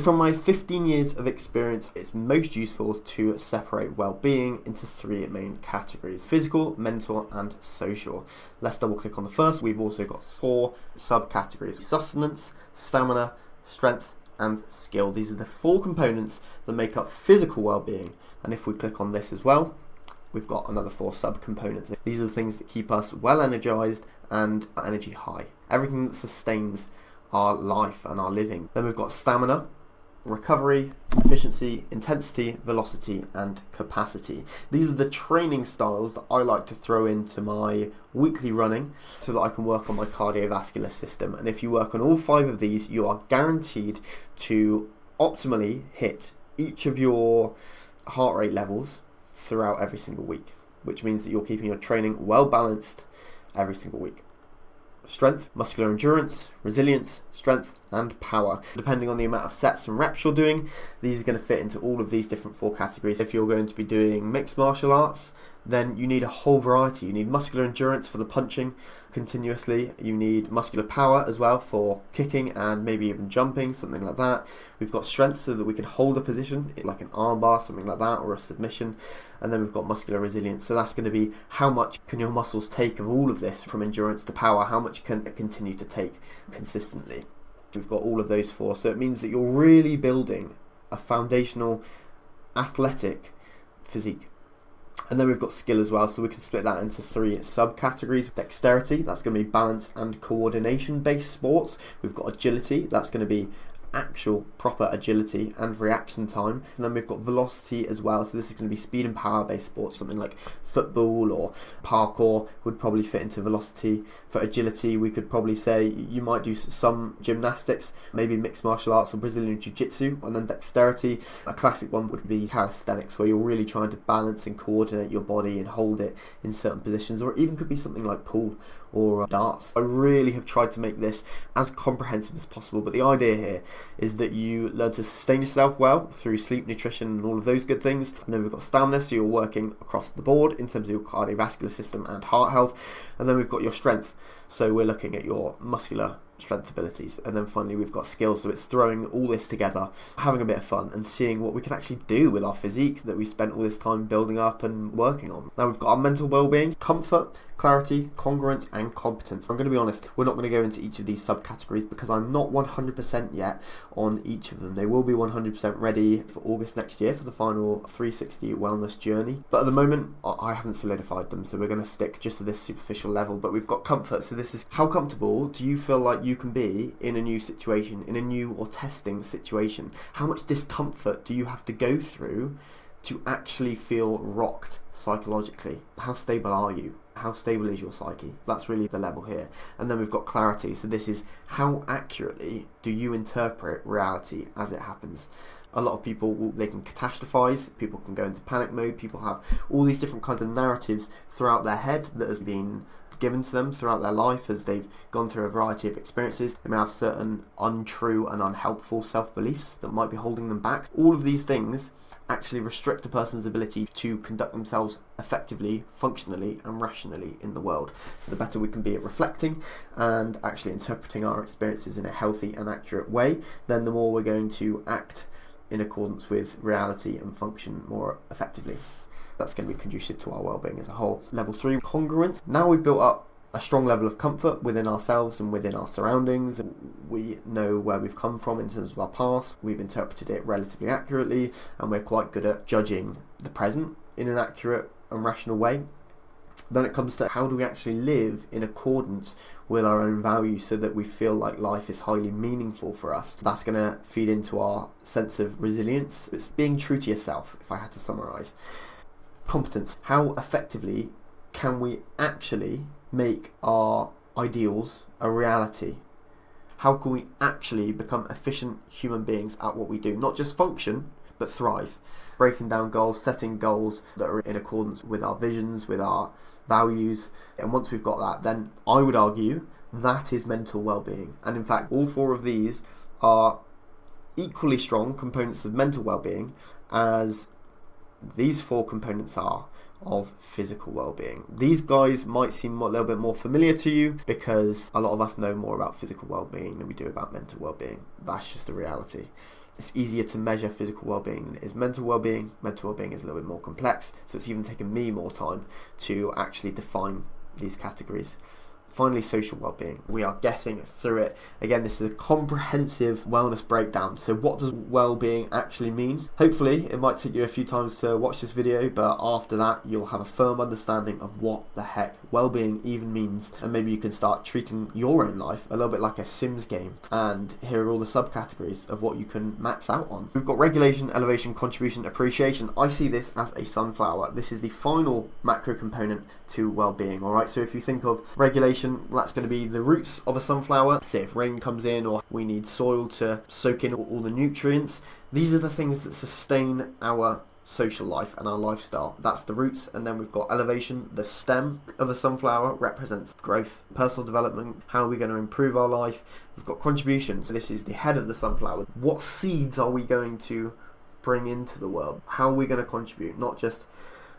From my 15 years of experience, it's most useful to separate well-being into three main categories: physical, mental, and social. Let's double click on the first. We've also got 4 subcategories: sustenance, stamina, strength, and skill. These are the 4 components that make up physical well-being. And if we click on this as well, we've got another 4 subcomponents. These are the things that keep us well energized and energy high. Everything that sustains our life and our living. Then we've got stamina, recovery, efficiency, intensity, velocity, and capacity. These are the training styles that I like to throw into my weekly running so that I can work on my cardiovascular system. And if you work on all 5 of these, you are guaranteed to optimally hit each of your heart rate levels throughout every single week, which means that you're keeping your training well balanced every single week. Strength, muscular endurance, resilience, strength, and power. Depending on the amount of sets and reps you're doing, these are going to fit into all of these different 4 categories. If you're going to be doing mixed martial arts, then you need a whole variety. You need muscular endurance for the punching continuously. You need muscular power as well for kicking and maybe even jumping, something like that. We've got strength so that we can hold a position, like an arm bar, something like that, or a submission. And then we've got muscular resilience. So that's going to be how much can your muscles take of all of this, from endurance to power, how much can it continue to take consistently. We've got all of those 4. So it means that you're really building a foundational athletic physique. And then we've got skill as well, so we can split that into 3 subcategories. Dexterity, that's going to be balance and coordination based sports. We've got agility, that's going to be actual proper agility and reaction time. And then we've got velocity as well, so this is going to be speed and power based sports. Something like football or parkour would probably fit into velocity. For agility, we could probably say you might do some gymnastics, maybe mixed martial arts or Brazilian jiu-jitsu. And then dexterity, a classic one would be calisthenics, where you're really trying to balance and coordinate your body and hold it in certain positions, or it even could be something like pool or darts. I really have tried to make this as comprehensive as possible, but the idea here is that you learn to sustain yourself well through sleep, nutrition, and all of those good things. And then we've got stamina, so you're working across the board in terms of your cardiovascular system and heart health. And then we've got your strength, so we're looking at your muscular strength abilities. And then finally we've got skills, so it's throwing all this together, having a bit of fun and seeing what we can actually do with our physique that we spent all this time building up and working on. Now we've got our mental well-being: comfort, clarity, congruence, and competence. I'm going to be honest, we're not going to go into each of these subcategories because I'm not 100% yet on each of them. They will be 100% ready for August next year for the final 360 wellness journey, but at the moment I haven't solidified them, so we're going to stick just to this superficial level. But we've got comfort, so this is how comfortable do you feel like you can be in a new situation, in a new or testing situation. How much discomfort do you have to go through to actually feel rocked psychologically? How stable are you? How stable is your psyche? That's really the level here. And then we've got clarity, so this is how accurately do you interpret reality as it happens. A lot of people, they can catastrophize, people can go into panic mode, people have all these different kinds of narratives throughout their head that has been given to them throughout their life as they've gone through a variety of experiences. They may have certain untrue and unhelpful self-beliefs that might be holding them back. All of these things actually restrict a person's ability to conduct themselves effectively, functionally, and rationally in the world. So the better we can be at reflecting and actually interpreting our experiences in a healthy and accurate way, then the more we're going to act in accordance with reality and function more effectively. That's going to be conducive to our well-being as a whole. Level 3, congruence. Now we've built up a strong level of comfort within ourselves and within our surroundings. We know where we've come from in terms of our past. We've interpreted it relatively accurately, and we're quite good at judging the present in an accurate and rational way. Then it comes to how do we actually live in accordance with our own values so that we feel like life is highly meaningful for us. That's going to feed into our sense of resilience. It's being true to yourself, if I had to summarise. Competence. How effectively can we actually make our ideals a reality? How can we actually become efficient human beings at what we do? Not just function, but thrive. Breaking down goals, setting goals that are in accordance with our visions, with our values. And once we've got that, then I would argue that is mental well-being. And in fact, all 4 of these are equally strong components of mental well-being as these 4 components are of physical well-being. These guys might seem a little bit more familiar to you because a lot of us know more about physical well-being than we do about mental well-being. That's just the reality. It's easier to measure physical well-being than it is mental well-being. Mental well-being is a little bit more complex, so it's even taken me more time to actually define these categories. Finally, social well-being. We are getting through it. Again, this is a comprehensive wellness breakdown. So what does well-being actually mean? Hopefully, it might take you a few times to watch this video, but after that, you'll have a firm understanding of what the heck well-being even means. And maybe you can start treating your own life a little bit like a Sims game. And here are all the subcategories of what you can max out on. We've got regulation, elevation, contribution, appreciation. I see this as a sunflower. This is the final macro component to well-being, all right? So if you think of regulation, that's going to be the roots of a sunflower. Say if rain comes in or we need soil to soak in all the nutrients. These are the things that sustain our social life and our lifestyle. That's the roots. And then we've got elevation. The stem of a sunflower represents growth, personal development. How are we going to improve our life? We've got contribution. So this is the head of the sunflower. What seeds are we going to bring into the world? How are we going to contribute? Not just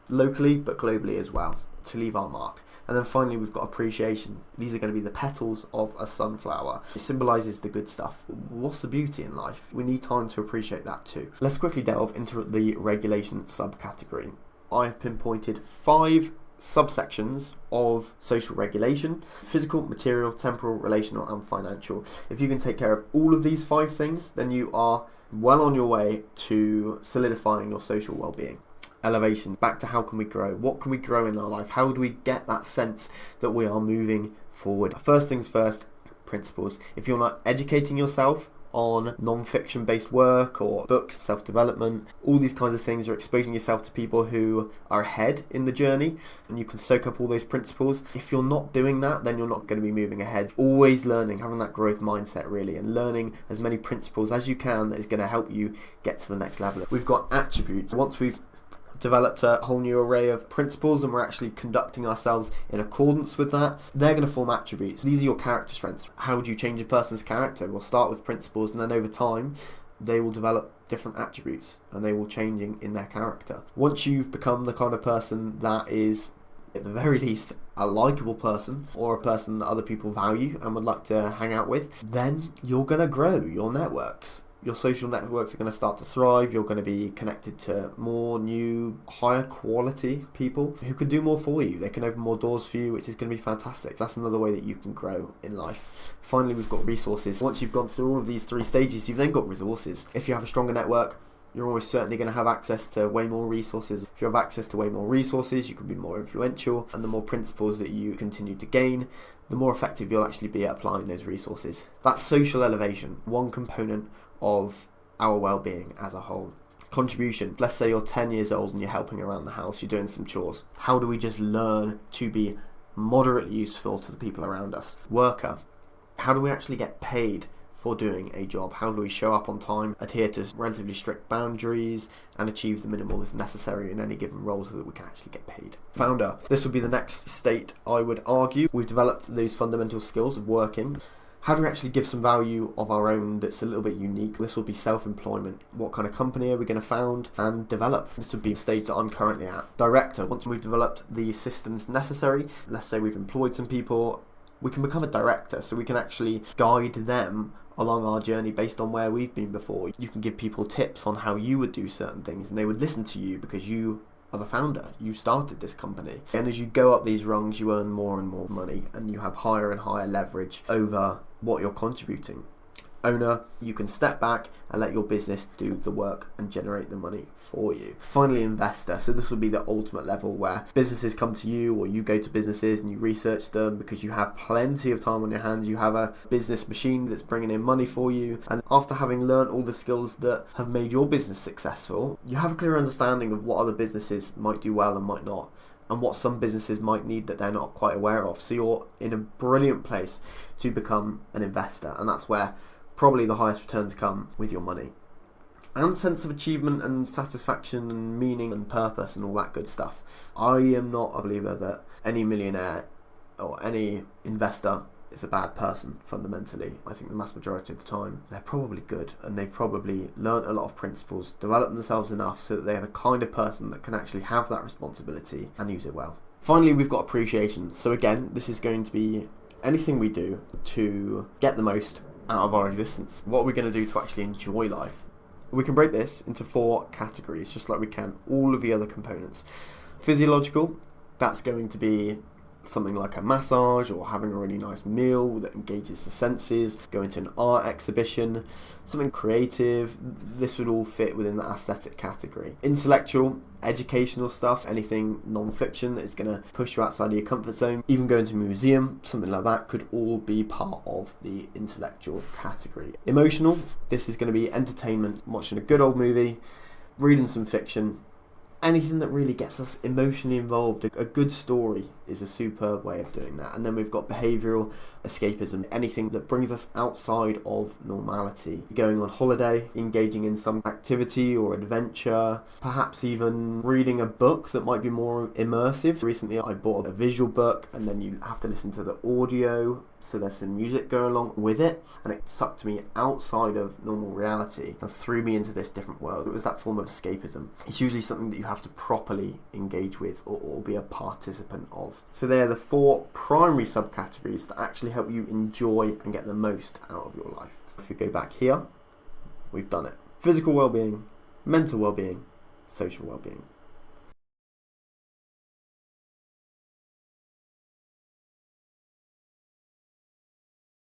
locally, but globally as well, to leave our mark. And then finally, we've got appreciation. These are going to be the petals of a sunflower. It symbolises the good stuff. What's the beauty in life? We need time to appreciate that too. Let's quickly delve into the regulation subcategory. I have pinpointed 5 subsections of social regulation: physical, material, temporal, relational, and financial. If you can take care of all of these 5 things, then you are well on your way to solidifying your social well-being. Elevation, back to how can we grow? What can we grow in our life? How do we get that sense that we are moving forward? First things first, principles. If you're not educating yourself on non-fiction based work or books, self-development, all these kinds of things, are exposing yourself to people who are ahead in the journey and you can soak up all those principles. If you're not doing that, then you're not going to be moving ahead. Always learning, having that growth mindset really, and learning as many principles as you can that is going to help you get to the next level. We've got attributes. Once we've developed a whole new array of principles and we're actually conducting ourselves in accordance with that, they're going to form attributes. These are your character strengths. How do you change a person's character? We'll start with principles, and then over time they will develop different attributes and they will change in their character. Once you've become the kind of person that is, at the very least, a likable person, or a person that other people value and would like to hang out with, then you're going to grow your networks. Your social networks are going to start to thrive. You're going to be connected to more new, higher quality people who can do more for you. They can open more doors for you, which is going to be fantastic. That's another way that you can grow in life. Finally, we've got resources. Once you've gone through all of these 3 stages, you've then got resources. If you have a stronger network, you're almost certainly going to have access to way more resources. If you have access to way more resources, you can be more influential, and the more principles that you continue to gain, the more effective you'll actually be at applying those resources. That's social elevation, one component of our well-being as a whole. Contribution. Let's say you're 10 years old and you're helping around the house, you're doing some chores. How do we just learn to be moderately useful to the people around us? Worker. How do we actually get paid for doing a job? How do we show up on time, adhere to relatively strict boundaries, and achieve the minimal that's necessary in any given role so that we can actually get paid? Founder. This would be the next state, I would argue. We've developed those fundamental skills of working. How do we actually give some value of our own that's a little bit unique? This will be self-employment. What kind of company are we going to found and develop? This would be the stage that I'm currently at. Director. Once we've developed the systems necessary, let's say we've employed some people, we can become a director, so we can actually guide them along our journey based on where we've been before. You can give people tips on how you would do certain things, and they would listen to you because you are the founder. You started this company. And as you go up these rungs, you earn more and more money, and you have higher and higher leverage over what you're contributing. Owner, you can step back and let your business do the work and generate the money for you. Finally, investor. So this will be the ultimate level where businesses come to you, or you go to businesses and you research them because you have plenty of time on your hands. You have a business machine that's bringing in money for you. And after having learned all the skills that have made your business successful, you have a clear understanding of what other businesses might do well and might not, and what some businesses might need that they're not quite aware of. So you're in a brilliant place to become an investor, and that's where probably the highest returns come with your money. And sense of achievement and satisfaction and meaning and purpose and all that good stuff. I am not a believer that any millionaire or any investor is a bad person fundamentally. I think the mass majority of the time they're probably good, and they've probably learnt a lot of principles, developed themselves enough so that they're the kind of person that can actually have that responsibility and use it well. Finally, we've got appreciation. So again, this is going to be anything we do to get the most out of our existence. What are we going to do to actually enjoy life? We can break this into 4 categories, just like we can all of the other components. Physiological, that's going to be something like a massage or having a really nice meal that engages the senses, going to an art exhibition, something creative. This would all fit within the aesthetic category. Intellectual, educational stuff, anything non-fiction that is going to push you outside of your comfort zone, even going to a museum, something like that could all be part of the intellectual category. Emotional, this is going to be entertainment, watching a good old movie, reading some fiction, anything that really gets us emotionally involved. A good story is a superb way of doing that. And then we've got behavioural escapism, anything that brings us outside of normality. Going on holiday, engaging in some activity or adventure, perhaps even reading a book that might be more immersive. Recently I bought a visual book and then you have to listen to the audio, so there's some music going along with it, and it sucked me outside of normal reality and threw me into this different world. It was that form of escapism. It's usually something that you have to properly engage with or be a participant of. So they're the 4 primary subcategories that actually help you enjoy and get the most out of your life. If we go back here, we've done it. Physical well-being, mental well-being, social well-being.